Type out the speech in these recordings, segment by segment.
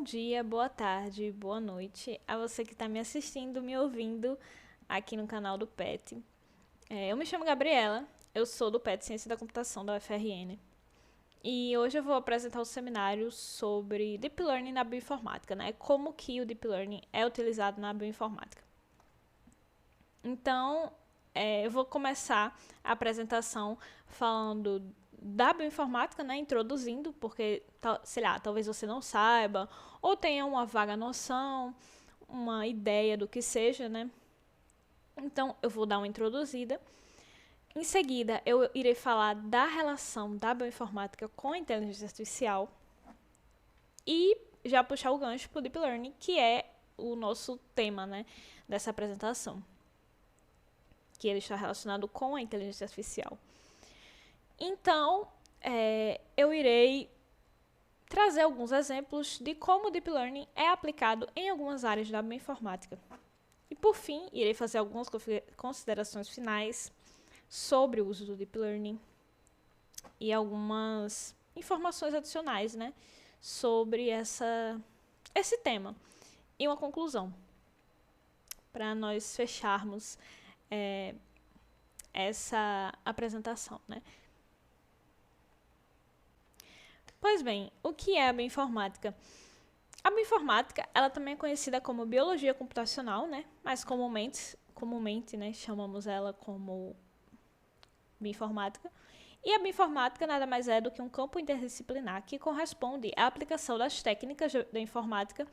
dia, boa tarde, boa noite a você que está me assistindo, me ouvindo aqui no canal do PET. Eu me chamo Gabriela, eu sou do PET Ciência da Computação da UFRN. E hoje eu vou apresentar o seminário sobre Deep Learning na bioinformática, né? Como que o Deep Learning é utilizado na bioinformática. Então, eu vou começar a apresentação falando da bioinformática, né, introduzindo, porque, sei lá, talvez você não saiba, ou tenha uma vaga noção, uma ideia do que seja, né. Então, eu vou dar uma introduzida. Em seguida, eu irei falar da relação da bioinformática com a inteligência artificial e já puxar o gancho para o Deep Learning, que é o nosso tema, né, dessa apresentação, que ele está relacionado com a inteligência artificial. Então, eu irei trazer alguns exemplos de como o Deep Learning é aplicado em algumas áreas da bioinformática. E, por fim, irei fazer algumas considerações finais sobre o uso do Deep Learning e algumas informações adicionais, né, sobre esse tema. E uma conclusão, para nós fecharmos essa apresentação, né. Pois bem, o que é a bioinformática? A bioinformática, ela também é conhecida como biologia computacional, né? Mas comumente, né, chamamos ela como bioinformática. E a bioinformática nada mais é do que um campo interdisciplinar que corresponde à aplicação das técnicas da informática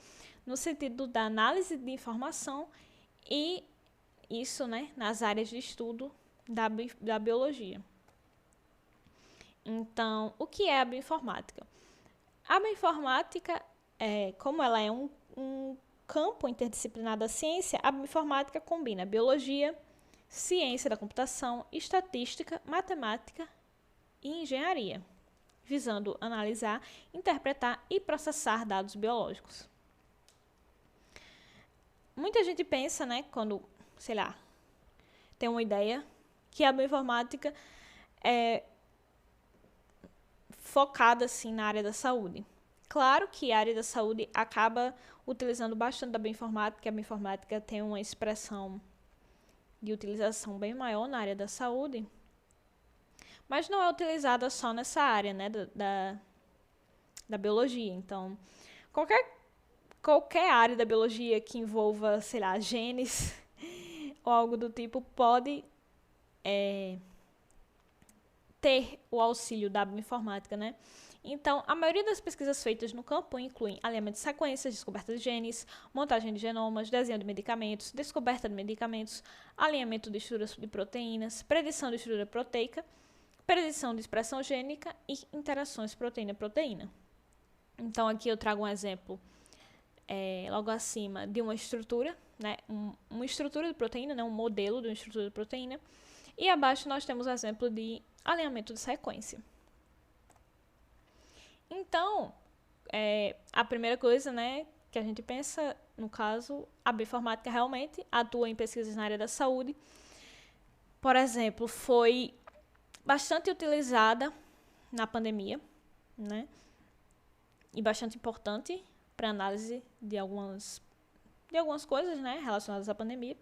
no sentido da análise de informação e isso, né, nas áreas de estudo da biologia. Então, o que é a bioinformática? A bioinformática, como ela é um campo interdisciplinar da ciência, a bioinformática combina biologia, ciência da computação, estatística, matemática e engenharia, visando analisar, interpretar e processar dados biológicos. Muita gente pensa, né, quando, sei lá, tem uma ideia, que a bioinformática é focada assim na área da saúde. Claro que a área da saúde acaba utilizando bastante da bioinformática, a bioinformática tem uma expressão de utilização bem maior na área da saúde, mas não é utilizada só nessa área, né, da biologia. Então, qualquer área da biologia que envolva, sei lá, genes ou algo do tipo pode ter o auxílio da bioinformática, né? Então, a maioria das pesquisas feitas no campo incluem alinhamento de sequências, descoberta de genes, montagem de genomas, desenho de medicamentos, descoberta de medicamentos, alinhamento de estruturas de proteínas, predição de estrutura proteica, predição de expressão gênica e interações proteína-proteína. Então, aqui eu trago um exemplo logo acima de uma estrutura, né? Uma estrutura de proteína, né? Um modelo de uma estrutura de proteína. E abaixo nós temos o exemplo de alinhamento de sequência. Então, a primeira coisa, né, que a gente pensa, no caso, a bioinformática realmente atua em pesquisas na área da saúde. Por exemplo, foi bastante utilizada na pandemia, né, e bastante importante para análise de algumas coisas, né, relacionadas à pandemia.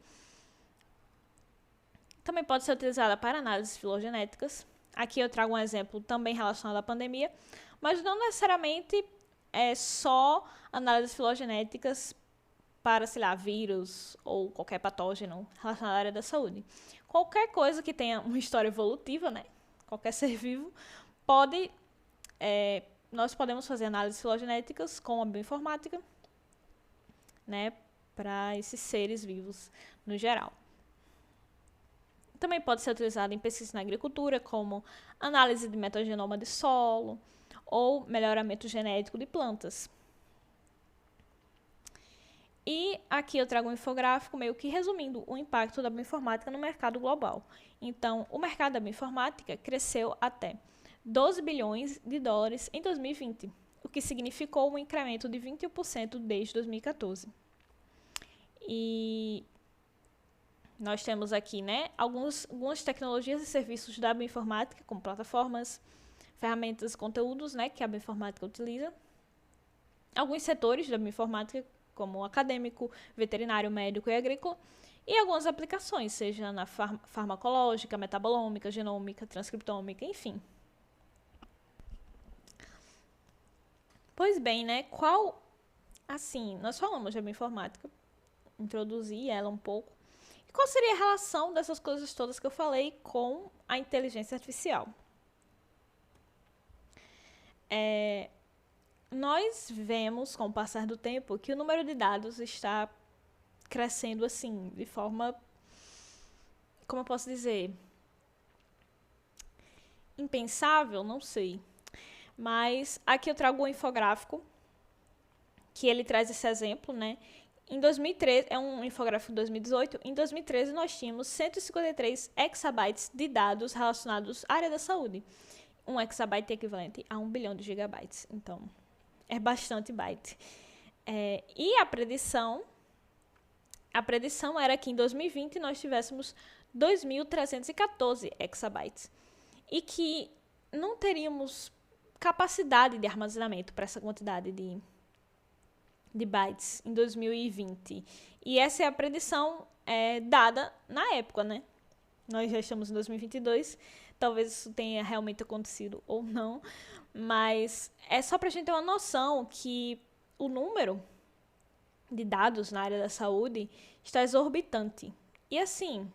Também pode ser utilizada para análises filogenéticas. Aqui eu trago um exemplo também relacionado à pandemia, mas não necessariamente é só análises filogenéticas para, sei lá, vírus ou qualquer patógeno relacionado à área da saúde. Qualquer coisa que tenha uma história evolutiva, né? Qualquer ser vivo, nós podemos fazer análises filogenéticas com a bioinformática, né, para esses seres vivos no geral. Também pode ser utilizado em pesquisa na agricultura, como análise de metagenoma de solo ou melhoramento genético de plantas. E aqui eu trago um infográfico meio que resumindo o impacto da bioinformática no mercado global. Então, o mercado da bioinformática cresceu até 12 bilhões de dólares em 2020, o que significou um incremento de 21% desde 2014. E nós temos aqui, né, algumas tecnologias e serviços da bioinformática, como plataformas, ferramentas e conteúdos, né, que a bioinformática utiliza. alguns setores da bioinformática, como acadêmico, veterinário, médico e agrícola, e algumas aplicações, seja na farmacológica, metabolômica, genômica, transcriptômica, enfim. Pois bem, né? Nós falamos de bioinformática, introduzi ela um pouco. E qual seria a relação dessas coisas todas que eu falei com a inteligência artificial? Nós vemos, com o passar do tempo, que o número de dados está crescendo assim, de forma, como eu posso dizer, impensável, não sei. Mas aqui eu trago um infográfico, que ele traz esse exemplo, né? Em 2013, é um infográfico de 2018, em 2013 nós tínhamos 153 exabytes de dados relacionados à área da saúde. Um exabyte é equivalente a 1 bilhão de gigabytes, então é bastante byte. E a predição era que em 2020 nós tivéssemos 2.314 exabytes e que não teríamos capacidade de armazenamento para essa quantidade de bytes em 2020. E essa é a predição dada na época, né? Nós já estamos em 2022, talvez isso tenha realmente acontecido ou não, mas é só para a gente ter uma noção que o número de dados na área da saúde está exorbitante. E assim,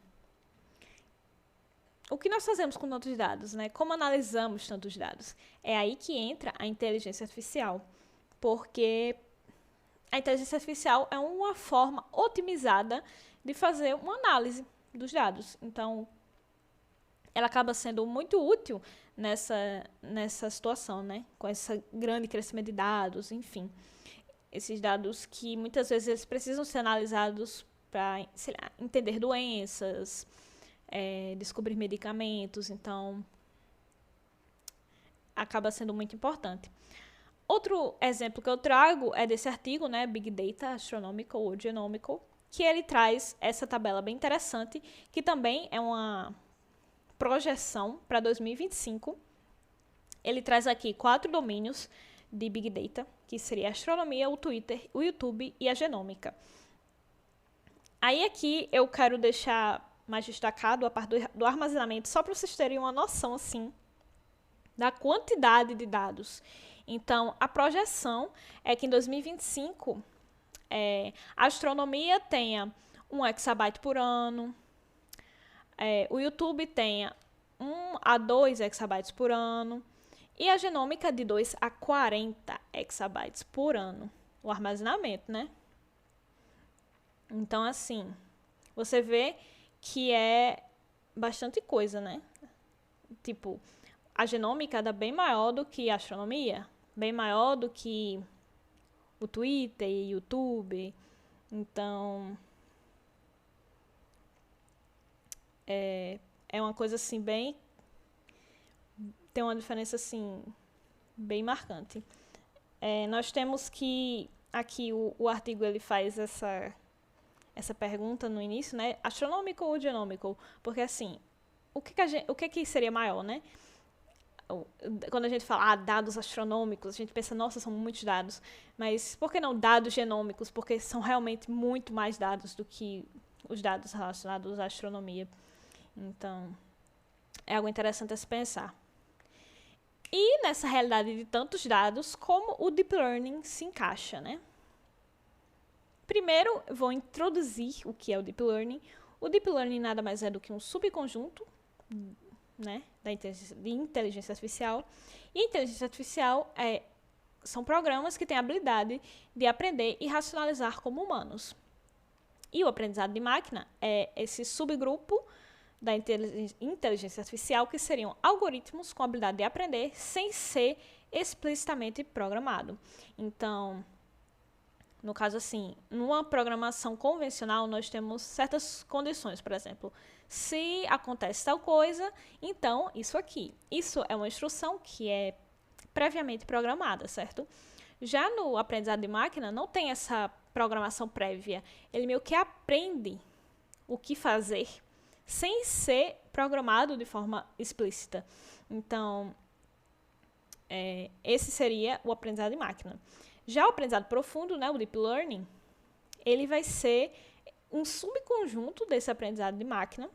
o que nós fazemos com tantos dados, né? Como analisamos tantos dados? É aí que entra a inteligência artificial, porque a inteligência artificial é uma forma otimizada de fazer uma análise dos dados. Então, ela acaba sendo muito útil nessa situação, né? Com esse grande crescimento de dados, enfim. Esses dados que muitas vezes eles precisam ser analisados para, sei lá, entender doenças, descobrir medicamentos. Então, acaba sendo muito importante. Outro exemplo que eu trago é desse artigo, né, Big Data Astronomical ou Genomical, que ele traz essa tabela bem interessante, que também é uma projeção para 2025. Ele traz aqui 4 domínios de Big Data, que seria a astronomia, o Twitter, o YouTube e a genômica. Aí aqui eu quero deixar mais destacado a parte do armazenamento, só para vocês terem uma noção, assim, da quantidade de dados. Então, a projeção é que em 2025 a astronomia tenha 1 exabyte por ano, o YouTube tenha 1 a 2 exabytes por ano e a genômica de 2 a 40 exabytes por ano. O armazenamento, né? Então, assim, você vê que é bastante coisa, né? Tipo, a genômica é bem maior do que a astronomia, bem maior do que o Twitter e o YouTube. Então, é uma coisa assim bem... Tem uma diferença assim bem marcante. Nós temos que... Aqui o artigo ele faz essa pergunta no início, né? Astronômico ou genômico? Porque assim, o que seria maior, né? Quando a gente fala dados astronômicos, a gente pensa, nossa, são muitos dados. Mas por que não dados genômicos? Porque são realmente muito mais dados do que os dados relacionados à astronomia. Então, é algo interessante a se pensar. E nessa realidade de tantos dados, como o Deep Learning se encaixa, né? Primeiro, vou introduzir o que é o Deep Learning. O Deep Learning nada mais é do que um subconjunto, né, de inteligência artificial. E a inteligência artificial são programas que têm a habilidade de aprender e racionalizar como humanos. E o aprendizado de máquina é esse subgrupo da inteligência artificial, que seriam algoritmos com a habilidade de aprender sem ser explicitamente programado. Então, no caso assim, numa programação convencional, nós temos certas condições, por exemplo, se acontece tal coisa, então isso aqui. Isso é uma instrução que é previamente programada, certo? Já no aprendizado de máquina, não tem essa programação prévia. Ele meio que aprende o que fazer sem ser programado de forma explícita. Então, esse seria o aprendizado de máquina. Já o aprendizado profundo, né, o Deep Learning, ele vai ser um subconjunto desse aprendizado de máquina,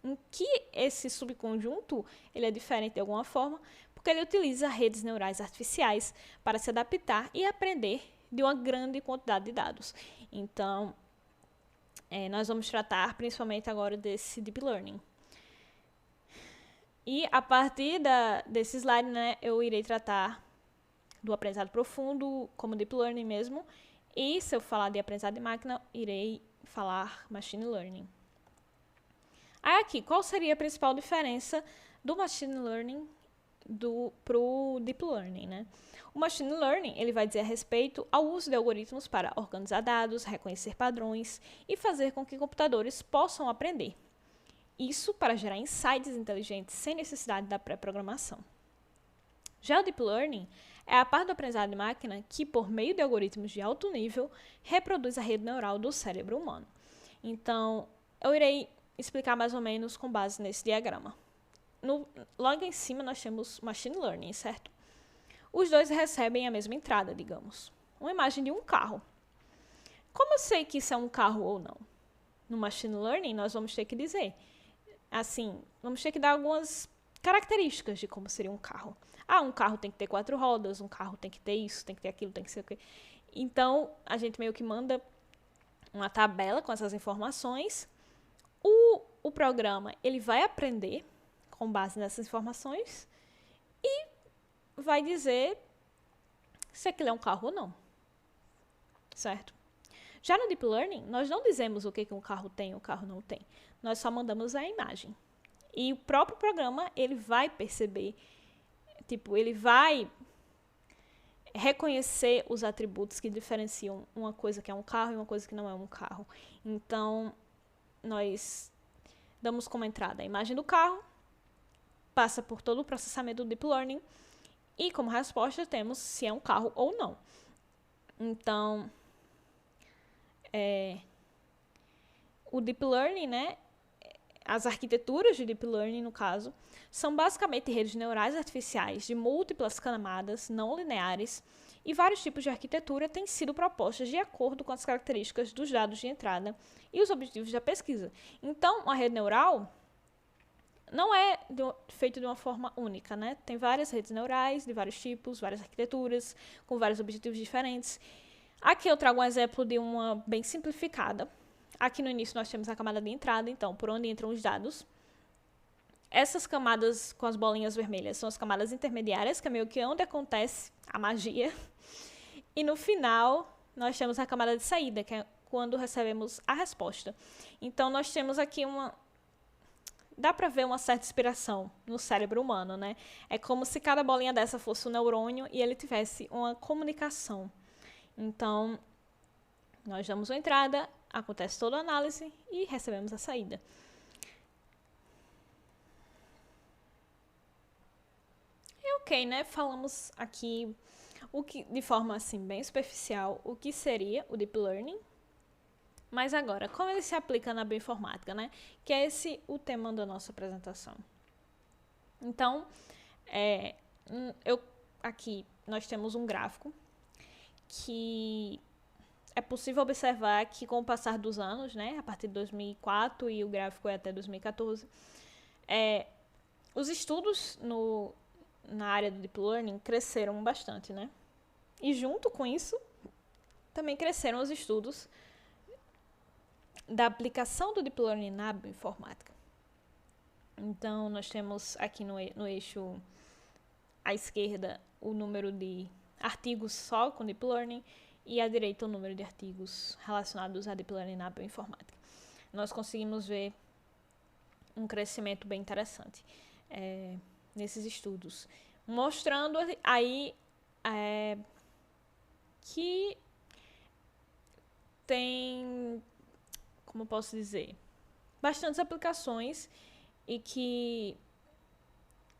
em que esse subconjunto ele é diferente de alguma forma, porque ele utiliza redes neurais artificiais para se adaptar e aprender de uma grande quantidade de dados. Então, nós vamos tratar principalmente agora desse Deep Learning. E a partir desse slide, né, eu irei tratar do aprendizado profundo, como Deep Learning mesmo, e se eu falar de aprendizado de máquina, irei falar Machine Learning. Aí aqui, qual seria a principal diferença do Machine Learning para o Deep Learning, né? O Machine Learning ele vai dizer a respeito ao uso de algoritmos para organizar dados, reconhecer padrões e fazer com que computadores possam aprender. Isso para gerar insights inteligentes sem necessidade da pré-programação. Já o Deep Learning é a parte do aprendizado de máquina que, por meio de algoritmos de alto nível, reproduz a rede neural do cérebro humano. Então, eu irei explicar mais ou menos com base nesse diagrama. Logo em cima nós temos Machine Learning, certo? Os dois recebem a mesma entrada, digamos. Uma imagem de um carro. Como eu sei que isso é um carro ou não? No Machine Learning, nós vamos ter que dizer. Assim, vamos ter que dar algumas características de como seria um carro. Um carro tem que ter 4 rodas, um carro tem que ter isso, tem que ter aquilo, tem que ser o quê. Então, a gente meio que manda uma tabela com essas informações. O programa, ele vai aprender com base nessas informações e vai dizer se aquilo é um carro ou não. Certo? Já no Deep Learning, nós não dizemos o que um carro tem ou um carro não tem. Nós só mandamos a imagem. E o próprio programa, ele vai perceber, ele vai reconhecer os atributos que diferenciam uma coisa que é um carro e uma coisa que não é um carro. Então, nós damos como entrada a imagem do carro, passa por todo o processamento do Deep Learning e, como resposta, temos se é um carro ou não. Então, o Deep Learning, né, as arquiteturas de Deep Learning, no caso, são basicamente redes neurais artificiais de múltiplas camadas não lineares e vários tipos de arquitetura têm sido propostas de acordo com as características dos dados de entrada e os objetivos da pesquisa. Então, uma rede neural não é feita de uma forma única, né? Tem várias redes neurais de vários tipos, várias arquiteturas, com vários objetivos diferentes. Aqui eu trago um exemplo de uma bem simplificada. Aqui no início nós temos a camada de entrada, então, por onde entram os dados. Essas camadas com as bolinhas vermelhas são as camadas intermediárias, que é meio que onde acontece a magia. E no final, nós temos a camada de saída, que é quando recebemos a resposta. Então, nós temos aqui dá para ver uma certa inspiração no cérebro humano, né? É como se cada bolinha dessa fosse um neurônio e ele tivesse uma comunicação. Então, nós damos uma entrada, acontece toda a análise e recebemos a saída. E ok, né? Falamos aqui de forma assim bem superficial o que seria o Deep Learning. Mas agora, como ele se aplica na bioinformática, né? Que é esse o tema da nossa apresentação. Então, aqui nós temos um gráfico que é possível observar que com o passar dos anos, né, a partir de 2004 e o gráfico é até 2014, os estudos na área do Deep Learning cresceram bastante, né? E junto com isso, também cresceram os estudos da aplicação do Deep Learning na bioinformática. Então, nós temos aqui no eixo à esquerda o número de artigos só com Deep Learning e à direita o número de artigos relacionados a Deep Learning na bioinformática. Nós conseguimos ver um crescimento bem interessante nesses estudos, mostrando aí que tem, como eu posso dizer, bastantes aplicações e que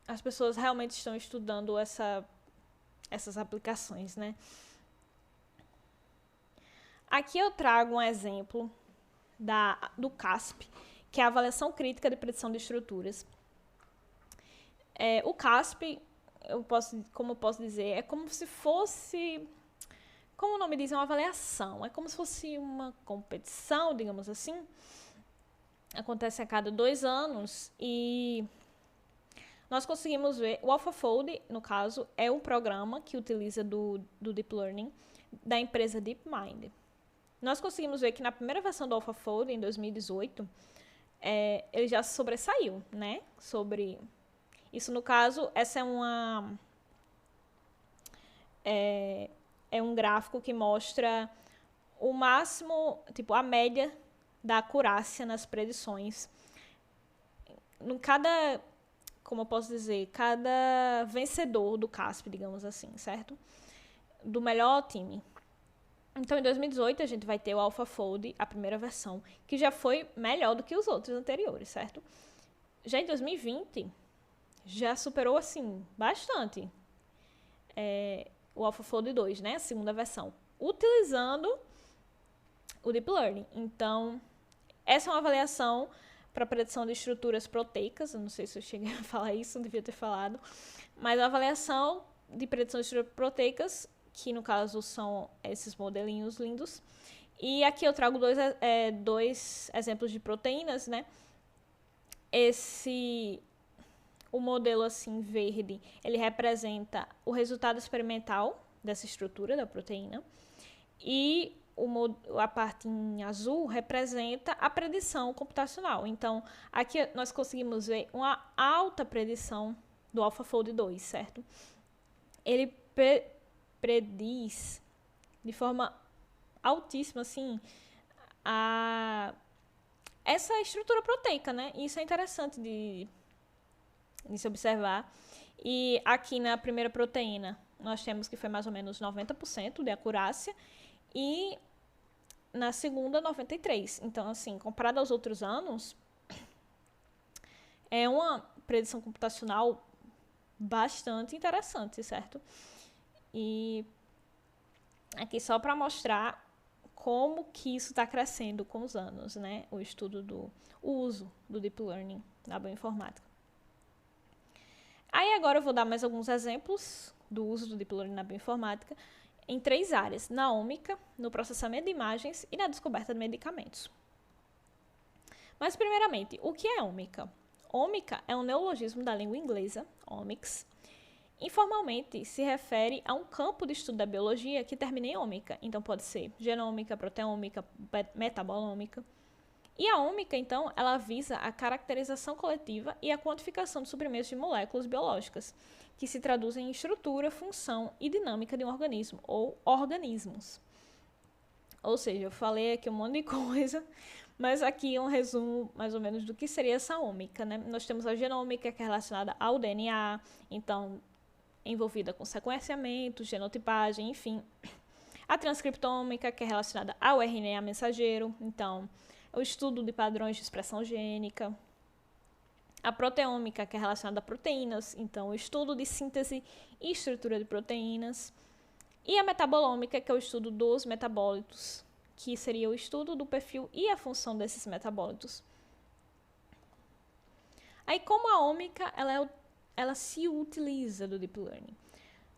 as pessoas realmente estão estudando essas aplicações, né? Aqui eu trago um exemplo do CASP, que é a avaliação crítica de predição de estruturas. O CASP, como eu posso dizer, é como se fosse como o nome diz, é uma avaliação. É como se fosse uma competição, digamos assim. Acontece a cada 2 anos e nós conseguimos ver, o AlphaFold, no caso, é um programa que utiliza do Deep Learning da empresa DeepMind. Nós conseguimos ver que na primeira versão do AlphaFold, em 2018, ele já se sobressaiu, né? Sobre isso, no caso, essa é um gráfico que mostra o máximo, tipo, a média da acurácia nas predições. Como eu posso dizer, cada vencedor do CASP, digamos assim, certo? Do melhor time. Então, em 2018, a gente vai ter o AlphaFold, a primeira versão, que já foi melhor do que os outros anteriores, certo? Já em 2020, já superou, assim, bastante o AlphaFold 2, né? A segunda versão, utilizando o Deep Learning. Então, essa é uma avaliação para predição de estruturas proteicas. Eu não sei se eu cheguei a falar isso, não devia ter falado. Mas a avaliação de predição de estruturas proteicas, que no caso são esses modelinhos lindos. E aqui eu trago dois exemplos de proteínas, né? O modelo assim verde, ele representa o resultado experimental dessa estrutura da proteína. E a parte em azul representa a predição computacional. Então, aqui nós conseguimos ver uma alta predição do AlphaFold 2, certo? Ele prediz de forma altíssima, assim, essa estrutura proteica, né? Isso é interessante de se observar. E aqui na primeira proteína, nós temos que foi mais ou menos 90% de acurácia. E na segunda, 93%. Então, assim, comparado aos outros anos, é uma predição computacional bastante interessante, certo? E aqui só para mostrar como que isso está crescendo com os anos, né? O uso do Deep Learning na bioinformática. Aí agora eu vou dar mais alguns exemplos do uso do Deep Learning na bioinformática em 3 áreas: na ômica, no processamento de imagens e na descoberta de medicamentos. Mas, primeiramente, o que é ômica? Ômica é um neologismo da língua inglesa, omics. Informalmente, se refere a um campo de estudo da biologia que termina em ômica. Então, pode ser genômica, proteômica, metabolômica. E a ômica, então, ela visa a caracterização coletiva e a quantificação de suprimentos de moléculas biológicas, que se traduzem em estrutura, função e dinâmica de um organismo, ou organismos. Ou seja, eu falei aqui um monte de coisa, mas aqui é um resumo, mais ou menos, do que seria essa ômica, né? Nós temos a genômica, que é relacionada ao DNA, então, envolvida com sequenciamento, genotipagem, enfim. A transcriptômica, que é relacionada ao RNA mensageiro, então, o estudo de padrões de expressão gênica. A proteômica, que é relacionada a proteínas, então, o estudo de síntese e estrutura de proteínas. E a metabolômica, que é o estudo dos metabólitos, que seria o estudo do perfil e a função desses metabólitos. Aí, como a ômica, ela se utiliza do Deep Learning.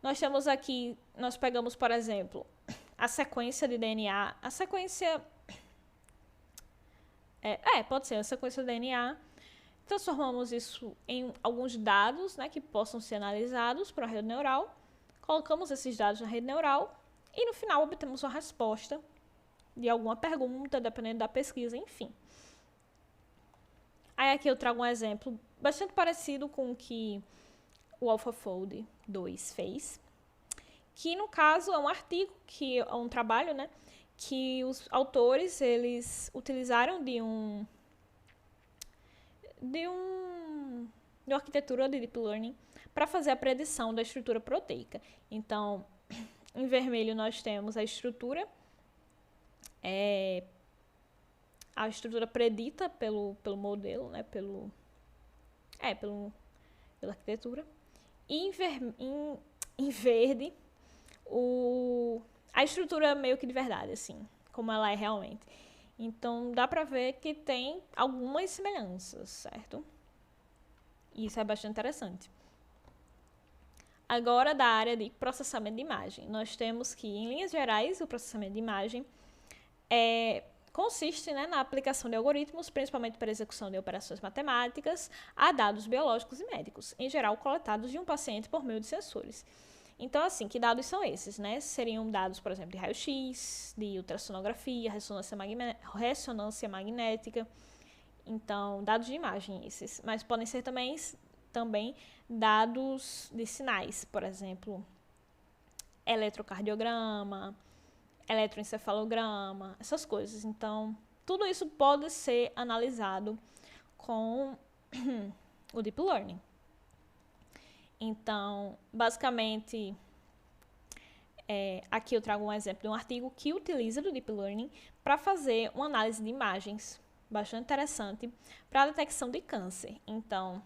Nós pegamos, por exemplo, a sequência de DNA, a sequência... pode ser a sequência de DNA. Transformamos isso em alguns dados, né, que possam ser analisados para a rede neural. Colocamos esses dados na rede neural e, no final, obtemos uma resposta de alguma pergunta, dependendo da pesquisa, enfim. Aí aqui eu trago um exemplo bastante parecido com o que o AlphaFold 2 fez, que, no caso, é um artigo, que é um trabalho, né, que os autores, eles utilizaram de uma arquitetura de Deep Learning para fazer a predição da estrutura proteica. Então, em vermelho nós temos a estrutura predita pelo modelo, né, pela arquitetura. E em verde, a estrutura meio que de verdade, assim, como ela é realmente. Então, dá para ver que tem algumas semelhanças, certo? E isso é bastante interessante. agora da área de processamento de imagem. Nós temos que, em linhas gerais, o processamento de imagem consiste, né, na aplicação de algoritmos, principalmente para a execução de operações matemáticas, a dados biológicos e médicos, em geral coletados de um paciente por meio de sensores. Então, assim, que dados são esses, né? Seriam dados, por exemplo, de raio-x, de ultrassonografia, ressonância magnética. Então, dados de imagem esses. Mas podem ser também dados de sinais, por exemplo, eletrocardiograma, eletroencefalograma, essas coisas. Então, tudo isso pode ser analisado com o Deep Learning. Então, basicamente, aqui eu trago um exemplo de um artigo que utiliza do Deep Learning para fazer uma análise de imagens bastante interessante para a detecção de câncer. Então,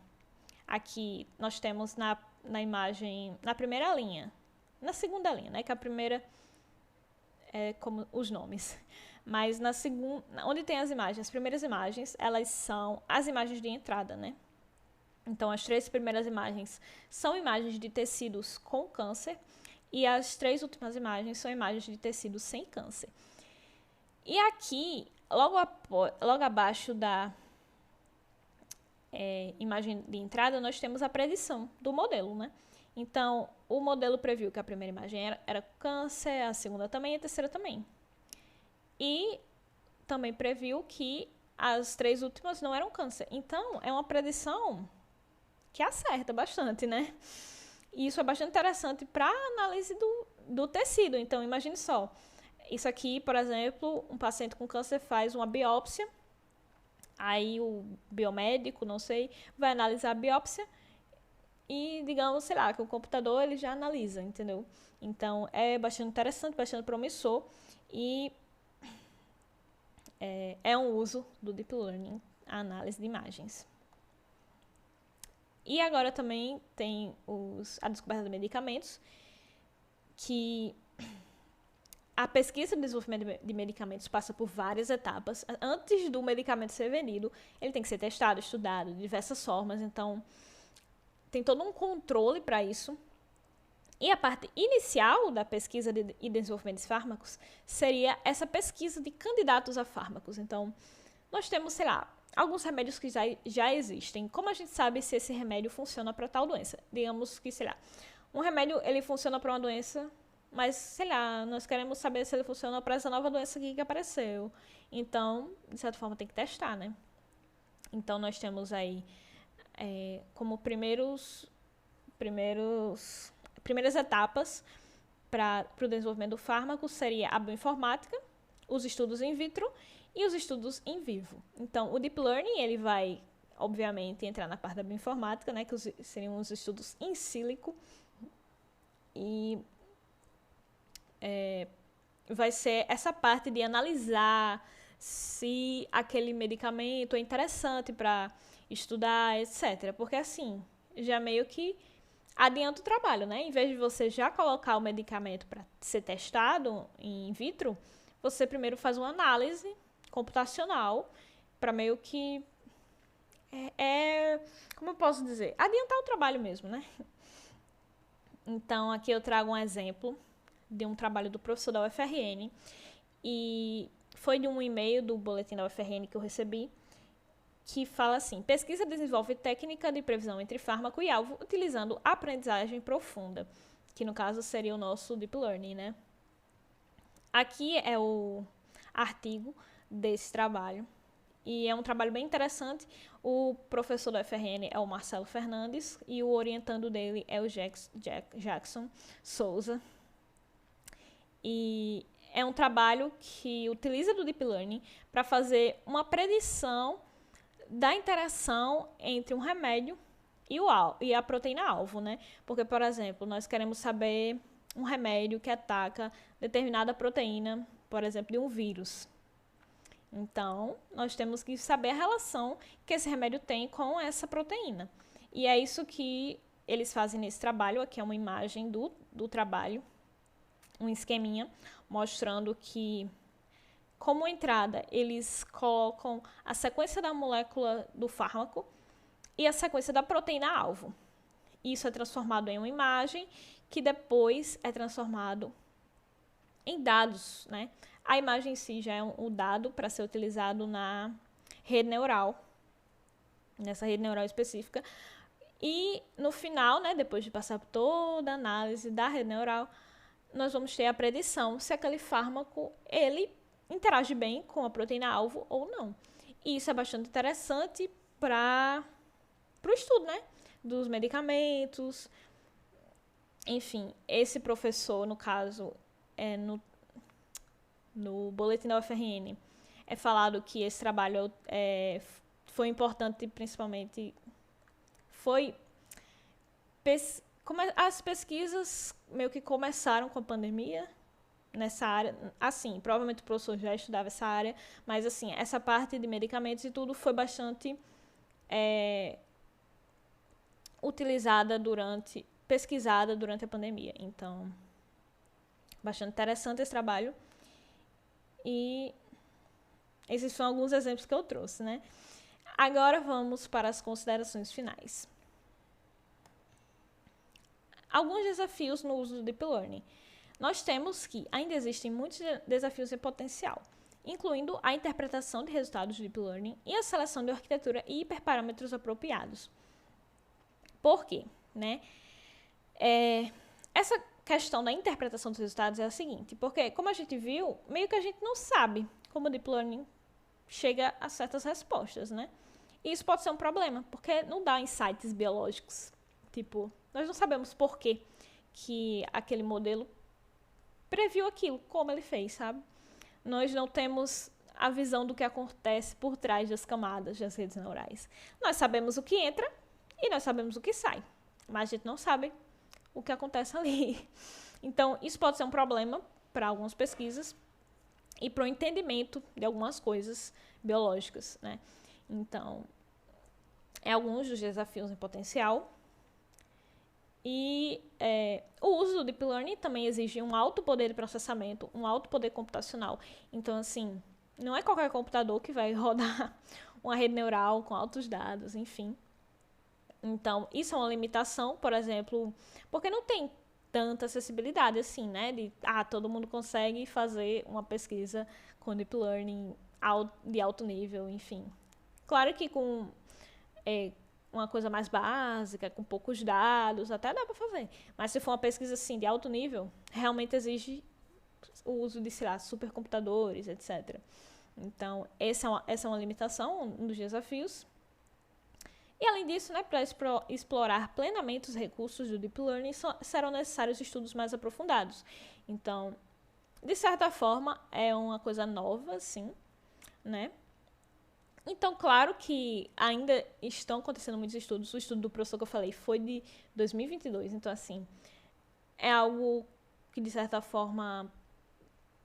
aqui nós temos na imagem, na primeira linha, na segunda linha, né, que a primeira é como os nomes, mas na segunda, onde tem as imagens, as primeiras imagens, elas são as imagens de entrada, né? Então, as 3 primeiras imagens são imagens de tecidos com câncer e as 3 últimas imagens são imagens de tecidos sem câncer. E aqui, logo abaixo da imagem de entrada, nós temos a predição do modelo, né? Então, o modelo previu que a primeira imagem era câncer, a segunda também e a terceira também. E também previu que as 3 últimas não eram câncer. Então, é uma predição que acerta bastante, né? E isso é bastante interessante para a análise do tecido. Então, imagine só, isso aqui, por exemplo, um paciente com câncer faz uma biópsia, aí o biomédico, não sei, vai analisar a biópsia e, digamos, sei lá, que o computador ele já analisa, entendeu? Então, é bastante interessante, bastante promissor e é um uso do Deep Learning, a análise de imagens. E agora também tem a descoberta de medicamentos, que a pesquisa e desenvolvimento de medicamentos passa por várias etapas. Antes do medicamento ser vendido, ele tem que ser testado, estudado de diversas formas. Então, tem todo um controle para isso. E a parte inicial da pesquisa e desenvolvimento de fármacos seria essa pesquisa de candidatos a fármacos. Então, nós temos, sei lá, alguns remédios que já existem. Como a gente sabe se esse remédio funciona para tal doença? Digamos que, sei lá, um remédio ele funciona para uma doença, mas, sei lá, nós queremos saber se ele funciona para essa nova doença aqui que apareceu. Então, de certa forma, tem que testar, né? Então, nós temos aí como primeiras etapas para o desenvolvimento do fármaco seria a bioinformática, os estudos in vitro e os estudos em vivo. Então, o Deep Learning, ele vai, obviamente, entrar na parte da bioinformática, né, que seriam os estudos in silico, e vai ser essa parte de analisar se aquele medicamento é interessante para estudar, etc. Porque, assim, já meio que adianta o trabalho, né? Em vez de você já colocar o medicamento para ser testado in vitro, você primeiro faz uma análise computacional para meio que como eu posso dizer, adiantar o trabalho mesmo, né? Então, aqui eu trago um exemplo de um trabalho do professor da UFRN e foi de um e-mail do boletim da UFRN que eu recebi, que fala assim: pesquisa desenvolve técnica de previsão entre fármaco e alvo utilizando aprendizagem profunda, que no caso seria o nosso Deep Learning, né? Aqui é o artigo desse trabalho e é um trabalho bem interessante. O professor da UFRN é o Marcelo Fernandes e o orientando dele é o Jackson Souza. E é um trabalho que utiliza do Deep Learning para fazer uma predição da interação entre um remédio e a proteína-alvo, né? Porque, por exemplo, nós queremos saber um remédio que ataca determinada proteína, por exemplo, de um vírus. Então, nós temos que saber a relação que esse remédio tem com essa proteína. E é isso que eles fazem nesse trabalho. Aqui é uma imagem do trabalho, um esqueminha, mostrando que, como entrada, eles colocam a sequência da molécula do fármaco e a sequência da proteína-alvo. isso é transformado em uma imagem, que depois é transformado em dados, né? A imagem em si já é um dado para ser utilizado na rede neural, nessa rede neural específica. E no final, né, depois de passar por toda a análise da rede neural, nós vamos ter a predição se aquele fármaco ele interage bem com a proteína-alvo ou não. E isso é bastante interessante para o estudo, né, dos medicamentos. Enfim, esse professor, no caso, no boletim da UFRN, é falado que esse trabalho foi importante, principalmente, as pesquisas meio que começaram com a pandemia nessa área, assim, provavelmente o professor já estudava essa área, mas assim, essa parte de medicamentos e tudo foi bastante pesquisada durante a pandemia. Então, bastante interessante esse trabalho. E esses são alguns exemplos que eu trouxe, né? Agora vamos para as considerações finais. Alguns desafios no uso do Deep Learning. Nós temos que ainda existem muitos desafios em potencial, incluindo a interpretação de resultados do Deep Learning e a seleção de arquitetura e hiperparâmetros apropriados. Por quê? Né? Essa questão da interpretação dos resultados é a seguinte, porque, como a gente viu, meio que a gente não sabe como o Deep Learning chega a certas respostas, né? E isso pode ser um problema, porque não dá insights biológicos. Tipo, nós não sabemos por que aquele modelo previu aquilo, como ele fez, sabe? Nós não temos a visão do que acontece por trás das camadas das redes neurais. Nós sabemos o que entra e nós sabemos o que sai, mas a gente não sabe o que acontece ali. Então, isso pode ser um problema para algumas pesquisas e para o entendimento de algumas coisas biológicas, né? Então, alguns dos desafios em potencial. E o uso do Deep Learning também exige um alto poder de processamento, um alto poder computacional. Então, assim, não é qualquer computador que vai rodar uma rede neural com altos dados, enfim. Então, isso é uma limitação, por exemplo, porque não tem tanta acessibilidade assim, né? Todo mundo consegue fazer uma pesquisa com Deep Learning de alto nível, enfim. Claro que com uma coisa mais básica, com poucos dados, até dá para fazer. Mas se for uma pesquisa assim de alto nível, realmente exige o uso de, sei lá, supercomputadores, etc. Então, essa é uma limitação, um dos desafios. E além disso, né, para explorar plenamente os recursos do Deep Learning, serão necessários estudos mais aprofundados. Então, de certa forma, é uma coisa nova, sim, né? Então, claro que ainda estão acontecendo muitos estudos. O estudo do professor que eu falei foi de 2022. Então, assim, é algo que, de certa forma,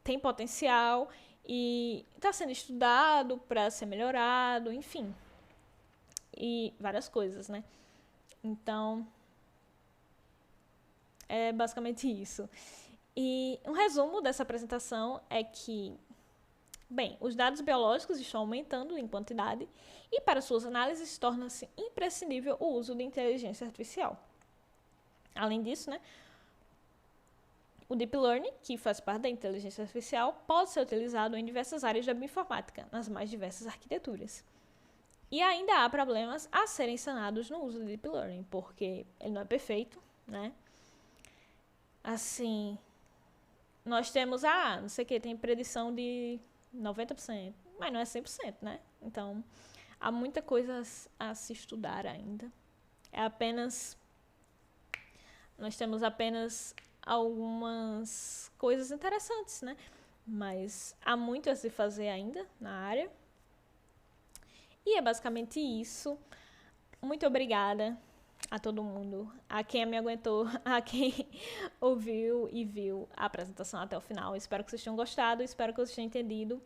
tem potencial e está sendo estudado para ser melhorado, enfim. E várias coisas, né? Então, é basicamente isso. E um resumo dessa apresentação é que, bem, os dados biológicos estão aumentando em quantidade e para suas análises torna-se imprescindível o uso de inteligência artificial. Além disso, né, o Deep Learning, que faz parte da inteligência artificial, pode ser utilizado em diversas áreas da bioinformática, nas mais diversas arquiteturas. E ainda há problemas a serem sanados no uso do Deep Learning, porque ele não é perfeito, né? Assim, nós temos, não sei o que, tem predição de 90%, mas não é 100%, né? Então, há muita coisa a se estudar ainda. Nós temos apenas algumas coisas interessantes, né? Mas há muito a se fazer ainda na área. E é basicamente isso. Muito obrigada a todo mundo, a quem me aguentou, a quem ouviu e viu a apresentação até o final. Espero que vocês tenham gostado, espero que vocês tenham entendido.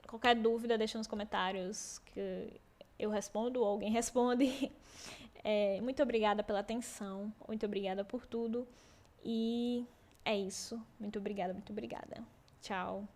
Qualquer dúvida, deixa nos comentários que eu respondo ou alguém responde. Muito obrigada pela atenção, muito obrigada por tudo. E é isso. Muito obrigada, muito obrigada. Tchau.